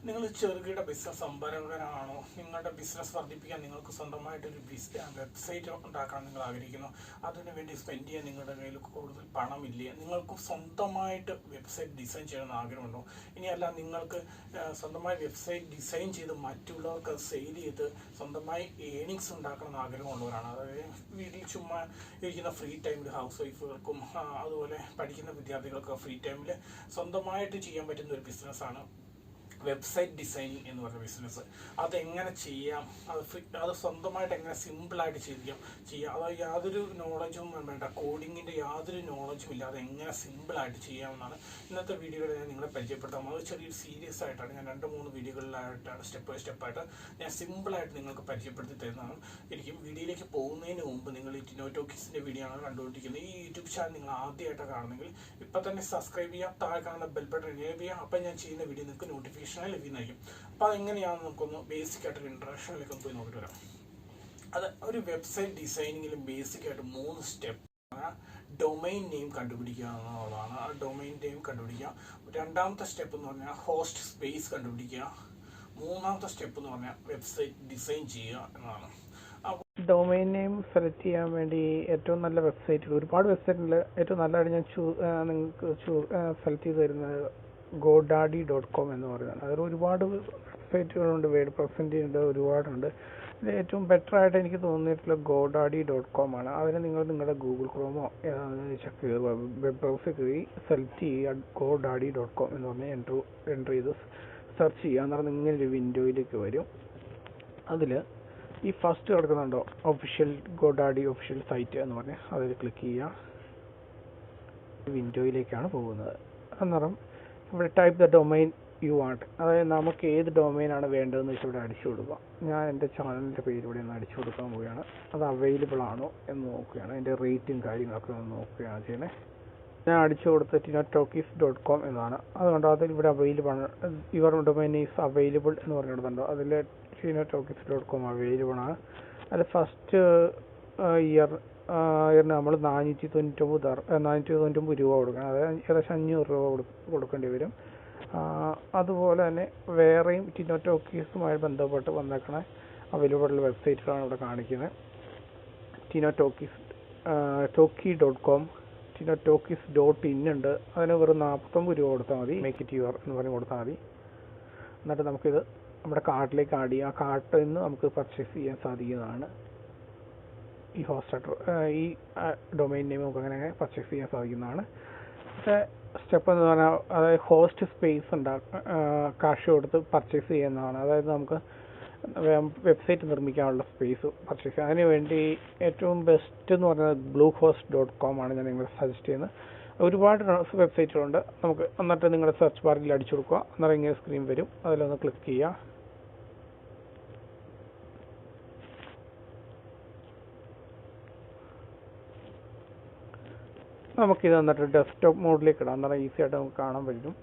നിങ്ങൾ ചെറുകിട ബിസിനസ് സംരംഭകനാണോ? നിങ്ങളുടെ ബിസിനസ് വർദ്ധിപ്പിക്കാൻ നിങ്ങൾക്ക് സ്വന്തമായിട്ടൊരു വെബ്സൈറ്റ് ഉണ്ടാക്കണം നിങ്ങൾ ആഗ്രഹിക്കുന്നു. അതിനുവേണ്ടി സ്പെൻഡ് ചെയ്യാൻ നിങ്ങളുടെ കയ്യിൽ കൂടുതൽ പണമില്ല. നിങ്ങൾക്ക് സ്വന്തമായിട്ട് വെബ്സൈറ്റ് ഡിസൈൻ ചെയ്യണമെന്ന് ആഗ്രഹമുണ്ടോ? ഇനിയല്ല, നിങ്ങൾക്ക് സ്വന്തമായി വെബ്സൈറ്റ് ഡിസൈൻ ചെയ്ത് മറ്റുള്ളവർക്ക് സെയിൽ ചെയ്ത് സ്വന്തമായി ഏണിങ്സ് ഉണ്ടാക്കണമെന്ന് ആഗ്രഹമുള്ളവരാണ്. അതായത് വീട്ടിൽ ചുമ്മാ ഇരിക്കുന്ന ഫ്രീ ടൈമിൽ ഹൗസ് വൈഫുകൾക്കും അതുപോലെ പഠിക്കുന്ന വിദ്യാർത്ഥികൾക്കും ഫ്രീ ടൈമിൽ സ്വന്തമായിട്ട് ചെയ്യാൻ പറ്റുന്ന ഒരു ബിസിനസ്സാണ് വെബ്സൈറ്റ് ഡിസൈനിങ് എന്ന് പറയുന്ന ബിസിനസ്. അതെങ്ങനെ ചെയ്യാം, അത് സ്വന്തമായിട്ട് എങ്ങനെ സിമ്പിളായിട്ട് ചെയ്യാം. അത് യാതൊരു നോളജും വേണ്ട, കോഡിങ്ങിൻ്റെ യാതൊരു നോളജും ഇല്ലാതെ എങ്ങനെ സിമ്പിളായിട്ട് ചെയ്യാമെന്നാണ് ഇന്നത്തെ വീഡിയോയിൽ ഞാൻ നിങ്ങളെ പരിചയപ്പെടുത്താം. അത് ചെറിയൊരു സീരിയസ് ആയിട്ടാണ് ഞാൻ 2-3 വീഡിയോകളിലായിട്ടാണ് സ്റ്റെപ്പ് ബൈ സ്റ്റെപ്പായിട്ട് ഞാൻ സിമ്പിളായിട്ട് നിങ്ങൾക്ക് പരിചയപ്പെടുത്തി തരുന്നതാണ്. എനിക്ക് വീഡിയോയിലേക്ക് പോകുന്നതിന് മുമ്പ് നിങ്ങൾ ഈ ടിനോ ടോക്കീസിൻ്റെ വീഡിയോ ആണ് കണ്ടുകൊണ്ടിരിക്കുന്നത്. ഈ യൂട്യൂബ് ചാനൽ നിങ്ങൾ ആദ്യമായിട്ടാണ് കാണുന്നെങ്കിൽ ഇപ്പം തന്നെ സബ്സ്ക്രൈബ് ചെയ്യുക, താഴെ കാണുന്ന ബെൽ ബട്ടൺ എനേബിൾ ചെയ്യുക. അപ്പം ഞാൻ ചെയ്യുന്ന വീഡിയോ നിങ്ങൾക്ക് നോട്ടിഫിക്കേഷൻ ലഭ്യമായിരിക്കും. അപ്പോൾ അതെങ്ങനെയാണെന്ന് നമുക്കൊന്ന് ബേസിക് ആയിട്ടൊരു ഇൻട്രഡക്ഷനിലേക്ക് പോയി നോക്കിയിട്ട് വരാം. അത് ഒരു വെബ്സൈറ്റ് ഡിസൈനിങ്ങിൽ ബേസിക് ആയിട്ട് 3 സ്റ്റെപ്പ്. ഡൊമൈൻ നെയിം കണ്ടുപിടിക്കുക എന്നുള്ളതാണ്. ആ ഡൊമൈൻ നെയിം കണ്ടുപിടിക്കുക. രണ്ടാമത്തെ സ്റ്റെപ്പ് എന്ന് പറഞ്ഞാൽ ഹോസ്റ്റ് സ്പേസ് കണ്ടുപിടിക്കുക. മൂന്നാമത്തെ സ്റ്റെപ്പ് എന്ന് പറഞ്ഞാൽ വെബ്സൈറ്റ് ഡിസൈൻ ചെയ്യുക എന്നതാണ്. ഡൊമൈൻ നെയിം സെലക്ട് ചെയ്യാൻ വേണ്ടി ഏറ്റവും നല്ല വെബ്സൈറ്റുകൾ, ഒരുപാട് വെബ്സൈറ്റുകൾ, ഏറ്റവും നല്ലതായിട്ട് ഞാൻ നിങ്ങൾക്ക് സെലക്ട് ചെയ്ത് തരുന്നത് godaddy.com എന്ന് പറയുന്നത്. അതിൽ ഒരുപാട് വെബ്സൈറ്റുകളുണ്ട്, വേഡ് പ്രസൻറ്റ് ഉണ്ട്, ഒരുപാടുണ്ട്. ഇതിൽ ഏറ്റവും ബെറ്റർ ആയിട്ട് എനിക്ക് തോന്നിയിട്ടുള്ള godaddy.com ആണ്. അതിന് നിങ്ങൾ നിങ്ങളുടെ ഗൂഗിൾ ക്രോമോ ചെക്ക് ചെയ്ത് വെബ് ബ്രൗസർ കയറി സെലക്ട് ചെയ്യുക. godaddy.com എന്ന് പറഞ്ഞ് എൻ്റർ ചെയ്ത് സെർച്ച് ചെയ്യുക. എന്ന് പറഞ്ഞാൽ ഇങ്ങനെ ഒരു വിൻഡോയിലേക്ക് വരും. അതിൽ ഈ ഫസ്റ്റ് കിടക്കുന്നുണ്ടോ ഒഫീഷ്യൽ godaddy ഒഫീഷ്യൽ സൈറ്റ് എന്ന് പറഞ്ഞ് അതിൽ ക്ലിക്ക് ചെയ്യുക. വിൻഡോയിലേക്കാണ് പോകുന്നത്. അന്നേരം ഇവിടെ type the domain you want, അതായത് നമുക്ക് ഏത് ഡൊമൈനാണ് വേണ്ടതെന്ന് വെച്ചാൽ ഇവിടെ അടിച്ചു കൊടുക്കുക. ഞാൻ എൻ്റെ ചാനലിൻ്റെ പേര് ഇവിടെ ഒന്ന് അടിച്ചു കൊടുക്കാൻ പോവുകയാണ്. അത് അവൈലബിൾ ആണോ എന്ന് നോക്കുകയാണ്. അതിൻ്റെ റേറ്റും കാര്യങ്ങളൊക്കെ ഒന്ന് നോക്കുകയാണ് ചെയ്യുന്നത്. ഞാൻ അടിച്ചു കൊടുത്ത talkies.com എന്നാണ്. അതുകൊണ്ട് അതിൽ ഇവിടെ അവൈലബിൾ ആണ്. യുവർ ഡൊമൈൻ ഈസ് അവൈലബിൾ എന്ന് പറഞ്ഞിടുന്നുണ്ടോ, അതിൽ talkies.com അവൈലബിൾ ആണ്. അതിൽ ഫസ്റ്റ് ഇയറിന് നമ്മൾ 499 രൂപ കൊടുക്കണം. അതായത് ഏകദേശം 500 രൂപ കൊടുക്കേണ്ടി വരും. അതുപോലെ തന്നെ വേറെയും ടിനോ ടോക്കീസുമായി ബന്ധപ്പെട്ട് വന്നേക്കണ അവൈലബിൾ വെബ്സൈറ്റുകളാണ് ഇവിടെ കാണിക്കുന്നത്. Tino talkies talkie.com, Tino talkies.in ഉണ്ട്. അതിന് വെറും 49 രൂപ കൊടുത്താൽ മതി. മേക്ക് ഇറ്റ് യുവർ എന്ന് പറഞ്ഞ് കൊടുത്താൽ മതി. എന്നിട്ട് നമുക്കിത് നമ്മുടെ കാർട്ടിലേക്ക് ആഡ് ചെയ്യാം. ആ കാർട്ടിൽ നിന്ന് നമുക്ക് പർച്ചേസ് ചെയ്യാൻ സാധിക്കുന്നതാണ്. ഈ ഈ ഡൊമൈൻ നെയിം നമുക്ക് അങ്ങനെ പർച്ചേസ് ചെയ്യാൻ സാധിക്കുന്നതാണ്. സ്റ്റെപ്പ് എന്ന് പറഞ്ഞാൽ അതായത് ഹോസ്റ്റ് സ്പേസ് കാശ് കൊടുത്ത് പർച്ചേസ് ചെയ്യുന്നതാണ്. അതായത് നമുക്ക് വെബ്സൈറ്റ് നിർമ്മിക്കാനുള്ള സ്പേസ് പർച്ചേസ് ചെയ്യാം. അതിന് വേണ്ടി ഏറ്റവും ബെസ്റ്റ് എന്ന് പറഞ്ഞാൽ bluehost.com ആണ് ഞാൻ നിങ്ങളെ സജസ്റ്റ് ചെയ്യുന്നത്. ഒരുപാട് വെബ്സൈറ്റുകളുണ്ട്. നമുക്ക് എന്നിട്ട് നിങ്ങളുടെ സെർച്ച് ബാറിൽ അടിച്ചു കൊടുക്കുക. അന്നേരം ഇങ്ങനെ സ്ക്രീൻ വരും. അതിലൊന്ന് ക്ലിക്ക് ചെയ്യുക. നമുക്കിത് എന്നിട്ട് ഡെസ്ക്ടോപ്പ് മോഡിലേക്ക് ഇടാം. അന്നേരം ഈസി ആയിട്ട് നമുക്ക് കാണാൻ പറ്റും.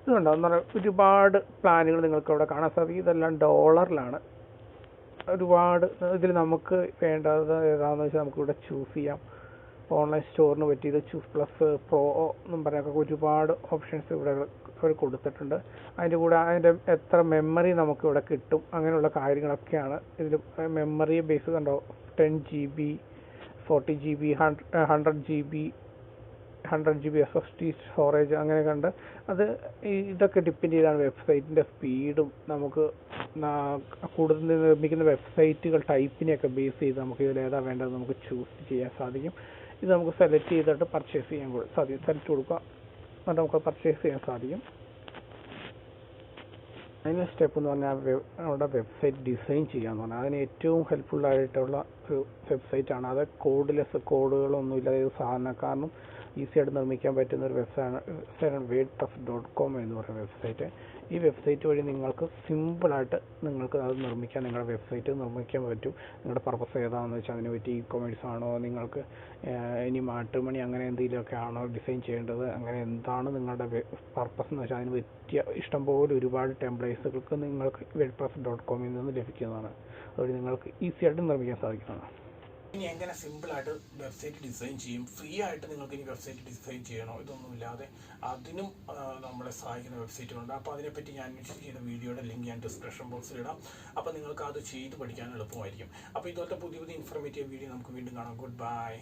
ഇതുണ്ട്. അന്നേരം ഒരുപാട് പ്ലാനുകൾ നിങ്ങൾക്ക് ഇവിടെ കാണാൻ സാധിക്കും. ഇതെല്ലാം ഡോളറിലാണ്. ഒരുപാട് ഇതിൽ നമുക്ക് വേണ്ടത് ഏതാണെന്ന് വെച്ചാൽ നമുക്കിവിടെ ചൂസ് ചെയ്യാം. ഓൺലൈൻ സ്റ്റോറിന് പറ്റിയത് ചൂസ് പ്ലസ് പ്രോ എന്നും പറഞ്ഞൊക്കെ ഒരുപാട് ഓപ്ഷൻസ് ഇവിടെ അവർ കൊടുത്തിട്ടുണ്ട്. അതിൻ്റെ കൂടെ അതിൻ്റെ എത്ര മെമ്മറി നമുക്കിവിടെ കിട്ടും അങ്ങനെയുള്ള കാര്യങ്ങളൊക്കെയാണ് ഇതിൽ. മെമ്മറി ബേസ് കണ്ടോ, 10 GB, 40 GB, 100 GB SSD storage അങ്ങനെ കണ്ട് ഇതൊക്കെ ഡിപ്പെൻഡ് ചെയ്താണ് വെബ്സൈറ്റിൻ്റെ സ്പീഡും. നമുക്ക് കൂടുതൽ നിർമ്മിക്കുന്ന വെബ്സൈറ്റുകൾ ടൈപ്പിനെയൊക്കെ ബേസ് ചെയ്ത് നമുക്ക് ഇതിൽ ഏതാ വേണ്ടത് നമുക്ക് ചൂസ് ചെയ്യാൻ സാധിക്കും. ഇത് നമുക്ക് സെലക്ട് ചെയ്തിട്ട് പർച്ചേസ് ചെയ്യാൻ സാധിക്കും. സെലക്ട് കൊടുക്കുക, എന്നിട്ട് നമുക്ക് പർച്ചേസ് ചെയ്യാൻ സാധിക്കും. അതിന് സ്റ്റെപ്പ് എന്ന് പറഞ്ഞാൽ നമ്മുടെ വെബ്സൈറ്റ് ഡിസൈൻ ചെയ്യാന്ന് പറഞ്ഞാൽ അതിന് ഏറ്റവും ഹെൽപ്ഫുള്ളായിട്ടുള്ള ഒരു വെബ്സൈറ്റാണ്. അത് കോഡുകളൊന്നുമില്ല. സാധാരണക്കാരനും ഈസി ആയിട്ട് നിർമ്മിക്കാൻ പറ്റുന്ന ഒരു വെബ്സൈറ്റാണ് wordpress.com എന്ന് പറയുന്ന വെബ്സൈറ്റ്. ഈ വെബ്സൈറ്റ് വഴി നിങ്ങൾക്ക് സിമ്പിളായിട്ട് നിങ്ങൾക്ക് അത് നിർമ്മിക്കാൻ, നിങ്ങളുടെ വെബ്സൈറ്റ് നിർമ്മിക്കാൻ പറ്റും. നിങ്ങളുടെ പർപ്പസ് ഏതാണെന്ന് വെച്ചാൽ അതിന് പറ്റി ഇ-കൊമേഴ്സ് ആണോ, നിങ്ങൾക്ക് ഇനി മാട്രിമണി അങ്ങനെ എന്തെങ്കിലുമൊക്കെ ആണോ ഡിസൈൻ ചെയ്യേണ്ടത്, അങ്ങനെ എന്താണ് നിങ്ങളുടെ പർപ്പസ് എന്ന് വെച്ചാൽ അതിന് പറ്റിയ ഇഷ്ടംപോലെ ഒരുപാട് ടെംപ്ലേറ്റ്സുകൾക്ക് നിങ്ങൾക്ക് wordpress.com നിന്ന് ലഭിക്കുന്നതാണ്. അതുവഴി നിങ്ങൾക്ക് ഈസി ആയിട്ട് നിർമ്മിക്കാൻ സാധിക്കുന്നതാണ്. ഇനി എങ്ങനെ സിമ്പിളായിട്ട് വെബ്സൈറ്റ് ഡിസൈൻ ചെയ്യും, ഫ്രീ ആയിട്ട് നിങ്ങൾക്ക് ഇനി വെബ്സൈറ്റ് ഡിസൈൻ ചെയ്യണോ, ഇതൊന്നുമില്ലാതെ അതിനും നമ്മളെ സഹായിക്കുന്ന വെബ്സൈറ്റുകളുണ്ട്. അപ്പോൾ അതിനെപ്പറ്റി ഞാൻ ചെയ്ത വീഡിയോയുടെ ലിങ്ക് ഞാൻ ഡിസ്ക്രിപ്ഷൻ ബോക്സിൽ ഇടാം. അപ്പോൾ നിങ്ങൾക്ക് അത് ചെയ്ത് പഠിക്കാൻ എളുപ്പമായിരിക്കും. അപ്പോൾ ഇതുപോലത്തെ പുതിയ പുതിയ ഇൻഫോർമേറ്റീവ് വീഡിയോ നമുക്ക് വീണ്ടും കാണാം. Good bye.